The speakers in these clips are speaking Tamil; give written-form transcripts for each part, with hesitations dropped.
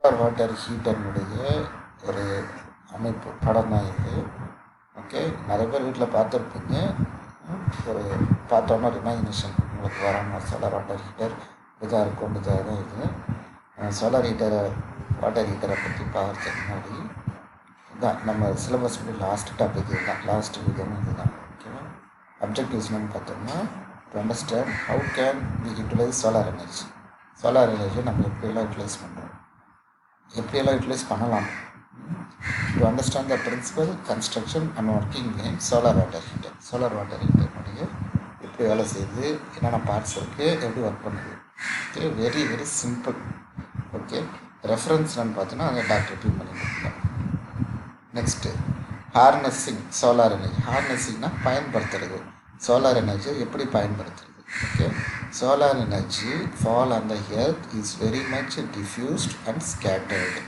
சோலார் வாட்டர் ஹீட்டர்னுடைய ஒரு அமைப்பு படம் தான் இது. ஓகே, நிறைய பேர் வீட்டில் பார்த்துருப்பீங்க. ஒரு பார்த்தோன்னா இமேஜினேஷன் உங்களுக்கு வரணும். சோலார் வாட்டர் ஹீட்டர் இதாக இருக்கும், இதாக தான் இது. சோலார் வாட்டர் ஹீட்டரை பற்றி பார்க்கறதுக்கு முன்னாடி இதான் நம்ம சிலபஸ் லாஸ்ட் டாபிக் இதுதான், லாஸ்ட் வீடியோன்னு இதுதான். ஓகேவா? அப்ஜெக்டிவ்ஸ் என்னன்னு பார்த்தோம்னா, to understand how can we utilise solar energy. Solar எனர்ஜியை நம்ம எப்படியெல்லாம் யூட்டிலைஸ் பண்ணுறோம், எப்படியெல்லாம் யூட்டிலைஸ் பண்ணலாம். To understand the principle, construction and working behind solar water heater. Solar water ஹீட்டர்னுடைய எப்படி வேலை செய்யுது, என்னென்ன பார்ட்ஸ் இருக்குது, எப்படி ஒர்க் பண்ணுது. Okay, very very simple. Okay, reference என்னன்னு பார்த்தோன்னா அதை டாக்டர் பி பண்ணியிருக்காங்க. Next harnessing solar energy. ஹார்னஸிங்னா பயன்படுத்துறது. சோலார் எனர்ஜியை எப்படி பயன்படுத்துறது. Okay, solar energy fall on the earth is very much diffused and scattered.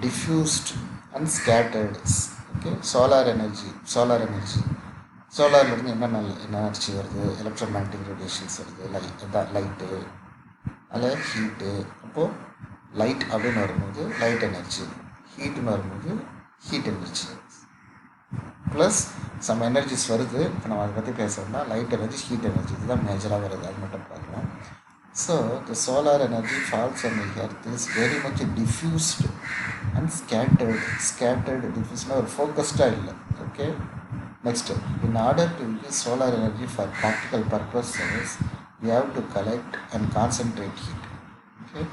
diffused and scattered. Okay, solar energy சோலார்லேருந்து என்ன எனர்ஜி வருது, எலக்ட்ரோ மேக்னெட்டிக் ரேடியேஷன்ஸ் வருது, லைட்டு அதில் ஹீட்டு. அப்போது லைட் அப்படின்னு வரும்போது லைட் எனர்ஜி, ஹீட்டுன்னு வரும்போது heat energy plus some energies வருது. இப்போ நம்ம அதை பற்றி பேசுகிறோம்னா லைட் எனர்ஜி, ஹீட் எனர்ஜி, இதுதான் மேஜராக வருது. அது மட்டும் பார்க்கலாம். So, the solar energy falls on the earth is very much diffused and scattered. Diffused or focused இல்லை. Okay. Next, in order to use solar energy for practical purposes, we have to collect and concentrate heat. Okay.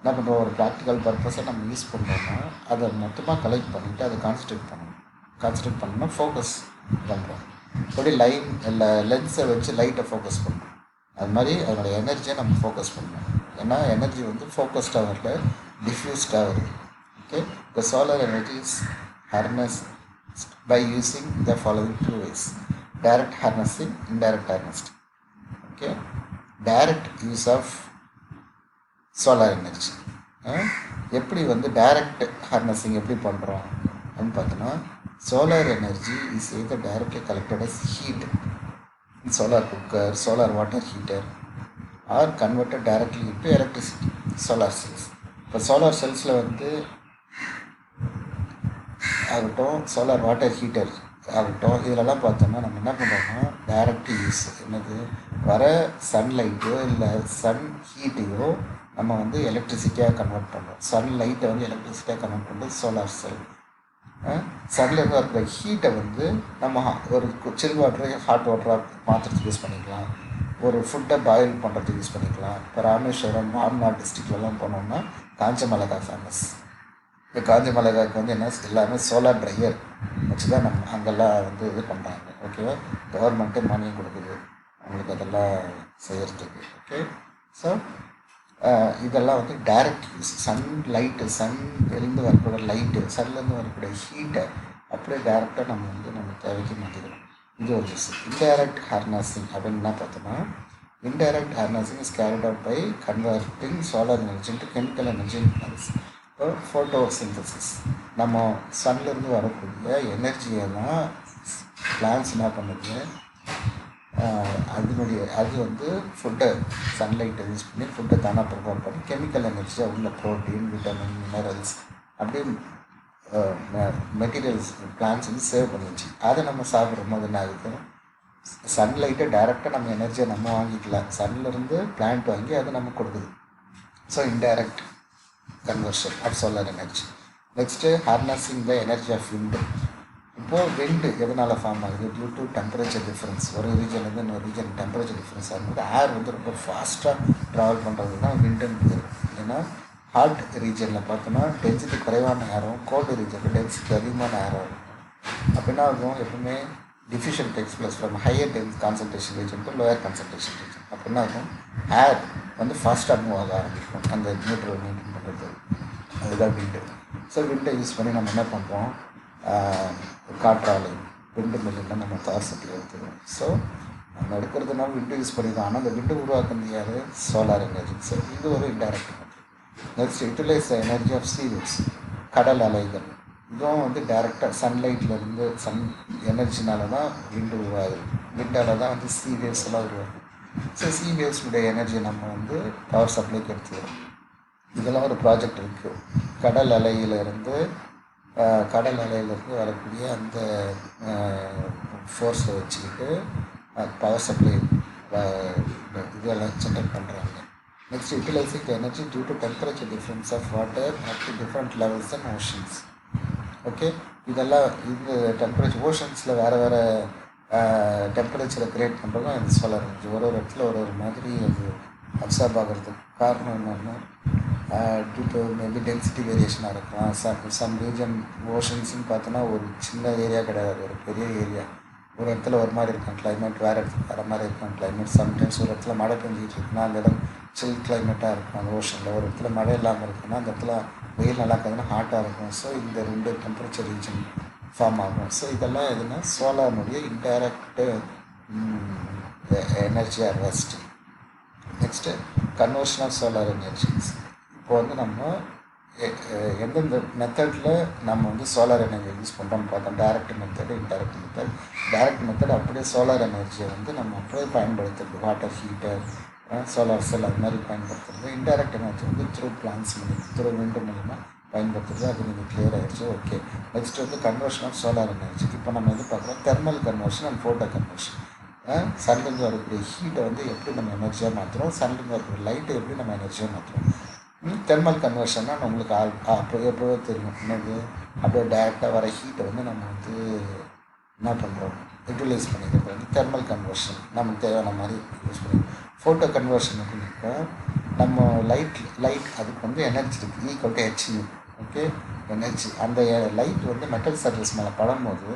நம்ம இப்போ ஒரு ப்ராக்டிக்கல் பர்பஸை நம்ம யூஸ் பண்ணுறோம்னா அதை மொத்தமாக கலெக்ட் பண்ணிவிட்டு அதை கான்சன்ட்ரேட் பண்ணோம்னா ஃபோக்கஸ் பண்ணுறோம். எப்படி லென்ஸை வச்சு லைட்டை ஃபோக்கஸ் பண்ணுறோம், அது மாதிரி அதனுடைய எனர்ஜியை நம்ம ஃபோக்கஸ் பண்ணணும். ஏன்னா எனர்ஜி வந்து ஃபோக்கஸ்டாக வரல, டிஃப்யூஸ்டாக வருது. Okay, the solar energy is harness by using the following 2 ways: direct harnessing, indirect harnessing. Okay, direct use of solar energy. எப்படி வந்து டைரக்ட் ஹார்னஸிங் எப்படி பண்ணுறோம் அப்படின்னு பார்த்தோன்னா, solar energy is either directly collected as heat solar cooker, solar water heater, or converted directly into electricity, solar cells. இப்போ சோலார் செல்ஸில் வந்து ஆகட்டும், சோலார் வாட்டர் ஹீட்டர் ஆகட்டும், இதிலெல்லாம் பார்த்தோம்னா நம்ம என்ன பண்ணுறோம்னா டைரக்ட் யூஸ். என்னது, வர சன்லைட்டோ இல்லை சன் ஹீட்டையோ நம்ம வந்து எலக்ட்ரிசிட்டியாக கன்வெர்ட் பண்ணுறோம். சன்லைட்டை வந்து எலக்ட்ரிசிட்டியாக கன்வெர்ட் பண்ணுறது சோலார் செல். சன்லேருந்து இருக்கிற ஹீட்டை வந்து நம்ம ஒரு சில் வாட்டரை ஹாட் வாட்டராக மாற்றுறதுக்கு யூஸ் பண்ணிக்கலாம், ஒரு ஃபுட்டை பாயில் பண்ணுறதுக்கு யூஸ் பண்ணிக்கலாம். இப்போ ராமேஸ்வரம், மாமனார் டிஸ்ட்ரிக்ட்லாம் போனோம்னா காஞ்ச மிளகாய் ஃபேமஸ். இப்போ காஞ்ச மிளகாய்க்கு வந்து என்ன எல்லாமே சோலார் ட்ரையர் வச்சு தான் நம்ம அங்கெல்லாம் வந்து இது பண்ணுறாங்க. ஓகேவா, கவர்மெண்ட்டு மானியம் கொடுக்குது அவங்களுக்கு அதெல்லாம் செய்கிறதுக்கு. ஓகே, ஸோ இதெல்லாம் வந்து டைரக்ட் யூஸ். சன் வெளிந்து வரக்கூடிய லைட்டு, சன்லேருந்து வரக்கூடிய ஹீட்டை அப்படியே டைரெக்டாக நம்ம தேவைக்கு மாற்றிக்கிறோம். இது ஒரு யூஸ். இன்டைரக்ட் ஹார்னஸிங் அப்படின்னு என்ன பார்த்தோம்னா, indirect harnessing is carried out by converting solar energy into chemical energy in plants. இப்போ ஃபோட்டோசிந்தசிஸ், நம்ம சன்லேருந்து வரக்கூடிய எனர்ஜியெல்லாம் பிளான்ஸ் என்ன பண்ணுது, அது வந்து ஃபுட்டை சன்லைட்டை யூஸ் பண்ணி ஃபுட்டை தானாக ப்ரிப்பேர் பண்ணி கெமிக்கல் எனர்ஜியாக உள்ள ப்ரோட்டீன், விட்டமின், மினரல்ஸ் அப்படியே மெட்டீரியல்ஸ் பிளான்ஸ் வந்து சேவ் பண்ணி வச்சு அதை நம்ம சாப்பிட்றோம். அது என்ன ஆகுது, சன்லைட்டை டைரெக்டாக நம்ம எனர்ஜியை நம்ம வாங்கிக்கலாம், சன்லேருந்து பிளான்ட் வாங்கி அதை நம்ம கொடுக்குது. So indirect conversion of solar energy. Next harnessing the energy of wind. இப்போது விண்டு எதனால் ஃபார்ம் ஆகுது, டியூ டு டெம்பரேச்சர் டிஃப்ரென்ஸ். ஒரு ரீஜன்லேருந்து இன்னொரு ரீஜன் டெம்பரேச்சர் டிஃப்ரென்ஸ் ஆகும்போது ஏர் வந்து ரொம்ப ஃபாஸ்ட்டாக ட்ராவல் பண்ணுறது தான் விண்டுன்னு. ஏன்னா ஹாட் ரீஜனில் பார்த்தோன்னா டென்சிட்டி குறைவான ஏரும், கோல்டு ரீஜனில் டென்சிட்டி அதிகமான ஏரும் இருக்கும். அப்படின்னா ஆகும், எப்பவுமே diffusion takes place from higher concentration region to lower concentration region. அப்படின்னா ஆகும், ஏர் வந்து ஃபாஸ்ட்டாக மூவ் ஆக ஆரம்பிக்கும் அந்த நியூட்ரல் மெயின்டைன் பண்ணுறது. அதுதான் விண்டு. ஸோ விண்டை யூஸ் பண்ணி நம்ம என்ன பண்ணுறோம், காற்றாலை விண்டு மில்லில் நம்ம பவர் சப்ளை எடுத்துக்கிறோம். ஸோ நம்ம எடுக்கிறதுனால விண்டு யூஸ் பண்ணிக்கலாம். ஆனால் அந்த விண்டு உருவாக்குறது யார், சோலார் எனர்ஜி. ஸோ இது ஒரு indirect method. Next utilise energy of sea waves, கடல் அலைகள். இதுவும் வந்து டைரெக்டாக சன்லைட்லேருந்து சன் எனர்ஜினால தான் விண்டு உருவாகுது. விண்டால் தான் வந்து சீ வேவ்ஸ் எல்லாம் உருவாகுது. ஸோ சீ வேவ்ஸுடைய எனர்ஜி நம்ம வந்து பவர் சப்ளைக்கு எடுத்துக்கிறோம். இதெல்லாம் ஒரு ப்ராஜெக்ட் இருக்குது. கடல் அலையிலிருந்து வரக்கூடிய அந்த ஃபோர்ஸை வச்சுக்கிட்டு பவர் சப்ளை இதெல்லாம் ஜென்ரேட் பண்ணுறாங்க. Next, utilising the energy due to temperature difference of water at two different levels and oceans. Okay, இதெல்லாம் இந்த டெம்பரேச்சர் ஓஷன்ஸில் வேறு டெம்பரேச்சரை க்ரியேட் பண்ணுறதும் இந்த சோலார் எனர்ஜி. ஒரு இடத்துல ஒரு மாதிரி அது அப்சார்ப் ஆகிறதுக்கு காரணம் என்னென்னா டியூ டு மேபி டென்சிட்டி வேரியேஷனாக இருக்கலாம். சம் ரீஜன் ஓஷன்ஸ்ன்னு பார்த்தோன்னா ஒரு சின்ன ஏரியா கிடையாது, ஒரு பெரிய ஏரியா. ஒரு இடத்துல ஒரு மாதிரி இருக்கும் கிளைமேட், வேறு இடத்துல வேறு மாதிரி இருக்கும் கிளைமேட். சம்டைம்ஸ் ஒரு இடத்துல மழை பெஞ்சிட்டு இருக்குன்னா அந்த இடம் சில் கிளைமேட்டாக இருக்கும் அந்த ஓஷனில். ஒரு இடத்துல மழை இல்லாமல் இருக்குன்னா அந்த இடத்துல வெயில் நல்லா இருக்காதுன்னா ஹாட்டாக இருக்கும். ஸோ இந்த 2 டெம்பரேச்சர் ரீஜன் ஃபார்ம் ஆகும். ஸோ இதெல்லாம் எதுனா சோலார்னுடைய indirect energy harvest. Next, conversion of solar energies. இப்போ வந்து நம்ம எந்தெந்த மெத்தடில் நம்ம வந்து சோலார் எனர்ஜி யூஸ் பண்ணுறோம்னு பார்த்தோம். Direct method, indirect method. Direct method அப்படியே சோலார் எனர்ஜியை வந்து நம்ம அப்படியே பயன்படுத்துறது, வாட்டர் ஹீட்டர், சோலார் செல் அது மாதிரி பயன்படுத்துறது. இன்டைரக்ட் எனர்ஜி வந்து த்ரூ பிளான்ஸ் த்ரூ விண்டு மூலமாக பயன்படுத்துறது. அது நீங்கள் கிளியர் ஆகிடுச்சு. ஓகே, நெக்ஸ்ட் வந்து கன்வர்ஷன் ஆஃப் சோலார் எனர்ஜி. இப்போ நம்ம எது பார்க்குறோம், thermal conversion and photo conversion. சன்லேருந்து வரக்கூடிய ஹீட்டை வந்து எப்படி நம்ம எனர்ஜியாக மாற்றுறோம், சன்லேருந்து வரக்கூடிய லைட்டை எப்படி நம்ம எனர்ஜியாக மாற்றுறோம். தெர்மல் கன்வர்ஷன்னா நம்மளுக்கு எப்போவே தெரியும். என்னது, அப்படியே டைரெக்டாக வர ஹீட்டை வந்து நம்ம வந்து என்ன பண்ணுறோம், யூட்டிலைஸ் பண்ணிக்கிறது வந்து தெர்மல் கன்வர்ஷன். நமக்கு தேவையான மாதிரி யூஸ் பண்ணிக்கிறோம். ஃபோட்டோ கன்வர்ஷன் அப்படின்னா நம்ம லைட் அதுக்கு வந்து எனர்ஜி இருக்குது, ஈக்குவல் டு ஹெச்யூ. Okay, energy. அந்த லைட் வந்து மெட்டல் சர்ஃபேஸ் மேலே படும்போது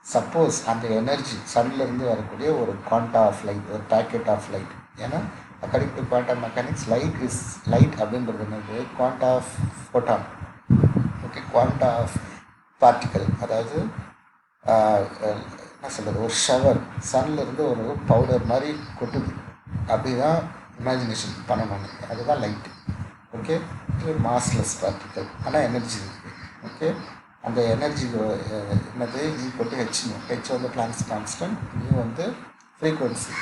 சப்போஸ் அந்த எனர்ஜி சன்லேருந்து வரக்கூடிய ஒரு குவாண்டா ஆஃப் லைட், ஒரு பேக்கெட் ஆஃப் லைட். ஏன்னா according to quantum mechanics light அப்படின்றது என்னது, quanta of photon. Okay, quanta of particle. அதாவது என்ன சொல்கிறது, ஒரு ஷவர் சன்லேருந்து ஒரு பவுடர் மாதிரி கொட்டுது, அப்படி தான் இமேஜினேஷன் பண்ணணும். அதுதான் லைட்டு. ஓகே, இது ஒரு மாஸ்லெஸ் பார்ட்டிக்கல், ஆனால் எனர்ஜி இருக்குது. ஓகே, அந்த எனர்ஜி என்னது, ஈக்குவல் டு ஹெச் வந்து பிளாங்க்ஸ் கான்ஸ்டன்ட், வந்து ஃப்ரீக்குவென்சி.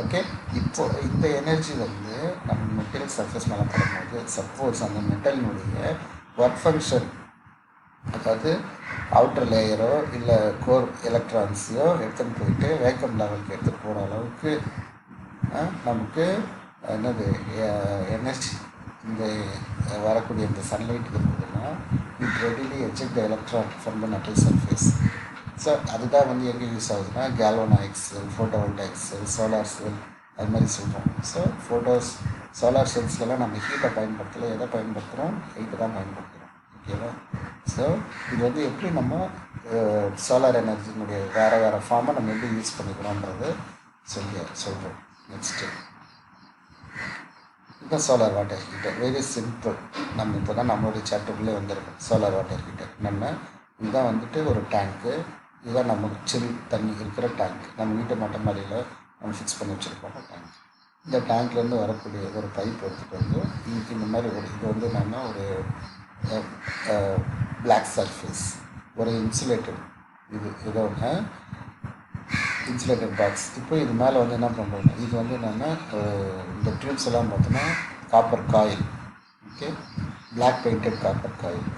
ஓகே, இப்போ இந்த எனர்ஜி வந்து நம்ம மெட்டீரியல் சர்ஃபேஸ் மேலே படும்போது சப்போஸ் அந்த மெட்டலினுடைய ஒர்க் ஃபங்க்ஷன், அதாவது அவுட்டர் லேயரோ இல்லை கோர் எலக்ட்ரான்ஸையோ எடுத்துகிட்டு போயிட்டு வேக்கம் லெவலுக்கு எடுத்துகிட்டு போகிற அளவுக்கு நமக்கு என்னது எனர்ஜி இந்த வரக்கூடிய இந்த சன்லைட் இருக்குதுன்னா it readily eject electron from the metal surface. So அதுதான் வந்து எங்கே யூஸ் ஆகுதுன்னா கேல்வனாயிக் செல், ஃபோட்டோவோல்டாயிக் செல், சோலார் செல் அது மாதிரி சொல்கிறோம். ஸோ சோலார் செல்ஸ்லாம் நம்ம ஹீட்டை பயன்படுத்தலை, எதை பயன்படுத்துகிறோம், ஹீட்டை தான் பயன்படுத்துகிறோம். ஓகேவா? ஸோ இது வந்து எப்படி நம்ம சோலார் எனர்ஜினுடைய வேறு ஃபார்மை நம்ம எப்படி யூஸ் பண்ணிக்கிறோன்றது சொல்கிறோம். நெக்ஸ்ட்டு இதுதான் solar water heater. Very simple. நம்ம இப்போ தான் நம்மளுடைய சாப்டர்க்குள்ளே வந்திருக்கோம். சோலார் வாட்டர் ஹீட்டர் நம்ம இதுதான் வந்துட்டு ஒரு டேங்க்கு. இதுதான் நமக்கு சில் தண்ணி இருக்கிற டேங்க். நம்ம வீட்டு மொட்டை மாடியில் நம்ம ஃபிக்ஸ் பண்ணி வச்சுருக்கோம் டேங்க். இந்த டேங்க்லேருந்து வரக்கூடிய ஒரு பைப் எடுத்துகிட்டு வந்து இந்த மாதிரி இது வந்து நம்ம ஒரு பிளாக் சர்ஃபேஸ், ஒரு இன்சுலேட்டட் இதோட இன்சுலேட்டட் பாக்ஸ். இப்போ இது மேலே வந்து என்ன பண்ணுறோம், இது வந்து என்னென்னா இந்த டியூப்ஸ் எல்லாம் பார்த்தோன்னா copper coil. Okay, black painted copper coil.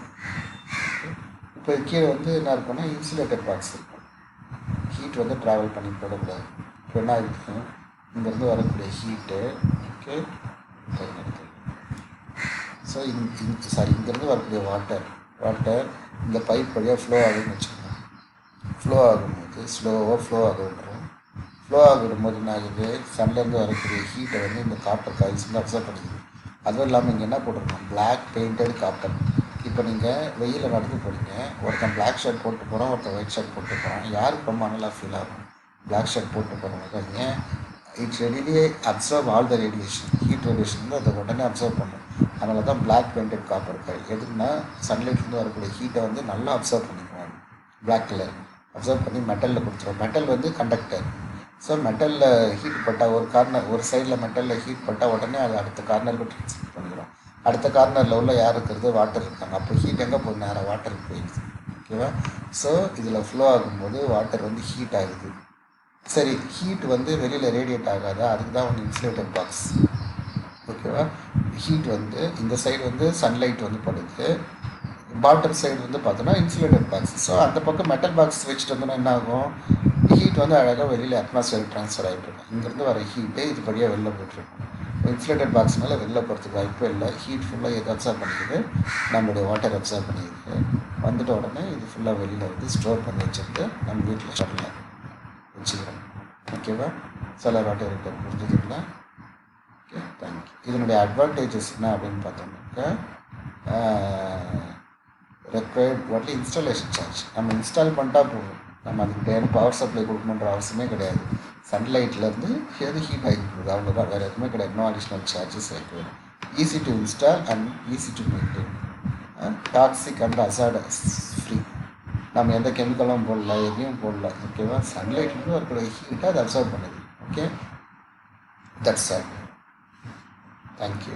இப்போ கீழே வந்து என்ன இருக்குன்னா இன்சுலேட்டட் பாக்ஸ் இருக்கும். ஹீட் வந்து ட்ராவல் பண்ணி போடக்கூடாது. இப்போ என்ன இருக்கும், இங்கேருந்து வரக்கூடிய ஹீட்டு. ஓகே, ஸோ இங்கேருந்து வரக்கூடிய வாட்டர் இந்த பைப் வழியாக ஃப்ளோ ஆகுதுன்னு வச்சுக்கோங்க. ஃப்ளோ ஆகும்போது ஸ்லோவாக ஃப்ளோ ஆகிடும்போது என்ன ஆகுது, சன்லேருந்து வரக்கூடிய ஹீட்டை வந்து இந்த காப்பர் காயில்ஸ் வந்து அப்சர்வ் பண்ணிக்குது. அதுவும் இல்லாமல் இங்கே என்ன போட்டிருக்கோம், பிளாக் பெயிண்டட் காப்பர். இப்போ நீங்கள் வெயிலில் நடந்து போகிறீங்க, ஒருத்தன் பிளாக் ஷர்ட் போட்டு போகிறான், ஒருத்தன் ஒயிட் ஷர்ட் போட்டு போகிறான். யாருக்கு ரொம்ப நல்லா ஃபீல் ஆகும், பிளாக் ஷர்ட் போட்டு போகிறவங்க. ஏன், it's readily observe all the radiation, heat radiation வந்து அதை உடனே அப்சர்வ் பண்ணும். அதனால தான் பிளாக் பெயிண்டட் காப்பர் காயில். எதுக்குன்னா சன்லைட்லேருந்து வரக்கூடிய ஹீட்டை வந்து நல்லா அப்சர்வ் பண்ணிக்குவாங்க. பிளாக் கலர் அப்சர்வ் பண்ணி மெட்டலில் கொடுத்துரும். மெட்டல் வந்து கண்டக்டர். ஸோ மெட்டலில் ஹீட் பட்டால் ஒரு சைடில் மெட்டலில் ஹீட் பட்டால் உடனே அது அடுத்த கார்னருக்கு ட்ரான்ஸ்ஃபர் பண்ணிக்கிறோம். அடுத்த கார்னரில் உள்ள யார் இருக்கிறது, வாட்டர் இருக்காங்க. அப்போ ஹீட் எங்கே போகுது, நேராக வாட்டருக்கு போயிடுது. ஓகேவா? ஸோ இதில் ஃப்ளோ ஆகும்போது வாட்டர் வந்து ஹீட் ஆகுது. சரி, ஹீட் வந்து வெளியில் ரேடியேட் ஆகாதா, அதுக்கு தான் வந்து இன்சுலேட்டட் பாக்ஸ். ஓகேவா? ஹீட் வந்து இந்த சைடு வந்து சன்லைட் வந்து படுது, பாட்டம் சைடு வந்து பார்த்தோன்னா இன்சுலேட்டட் பாக்ஸ். ஸோ அந்த பக்கம் மெட்டல் பாக்ஸ் வச்சுட்டு வந்தோன்னா என்ன ஆகும், ஹீட் வந்து அழகாக வெளியில் அட்மாஸ்பியர் ட்ரான்ஸ்ஃபர் ஆகிட்டு இருக்கும். இங்கேருந்து வர ஹீட்டே இது படியாக வெளில போயிட்டுருக்கும். இன்சுலேட்டட் பாக்ஸ்னால வெளில போகிறதுக்கு வாய்ப்பே இல்லை. ஹீட் ஃபுல்லாக எது அப்சர்வ் பண்ணிக்குது, நம்மளுடைய வாட்டர் அப்சர்வ் பண்ணிக்குது. வந்துட்ட உடனே இது ஃபுல்லாக வெளியில் வந்து ஸ்டோர் பண்ணி வச்சுட்டு நம்ம வீட்டில் ஷட்டில் வச்சுக்கிறோம். ஓகேவா? சோலார் வாட்டர் இருக்க புரிஞ்சுதுங்களா? Okay, thank you. இதனுடைய அட்வான்டேஜஸ் என்ன அப்படின்னு பார்த்தோம்னாக்கா, ரெக்வயர்ட் ஒன்லி இன்ஸ்டாலேஷன் சார்ஜ். நம்ம இன்ஸ்டால் பண்ணிட்டா போதும், நம்ம அதுக்கு தேவையான பவர் சப்ளை கொடுக்கணுன்ற அவசியமே கிடையாது. சன்லைட்லேருந்து எது ஹீட் ஆகி போகுது, அவ்வளோதான், வேறு எதுவுமே கிடையாது. No additional charges required. Easy to install and easy to maintain. Toxic and hazardous free. நம்ம எந்த கெமிக்கலும் போடல, எதையும் போடல. ஓகேவா? சன்லைட்லேருந்து வரக்கூடிய ஹீட்டை அதை அப்சர்வ் பண்ணுது. Okay, that's all. தேங்க்யூ.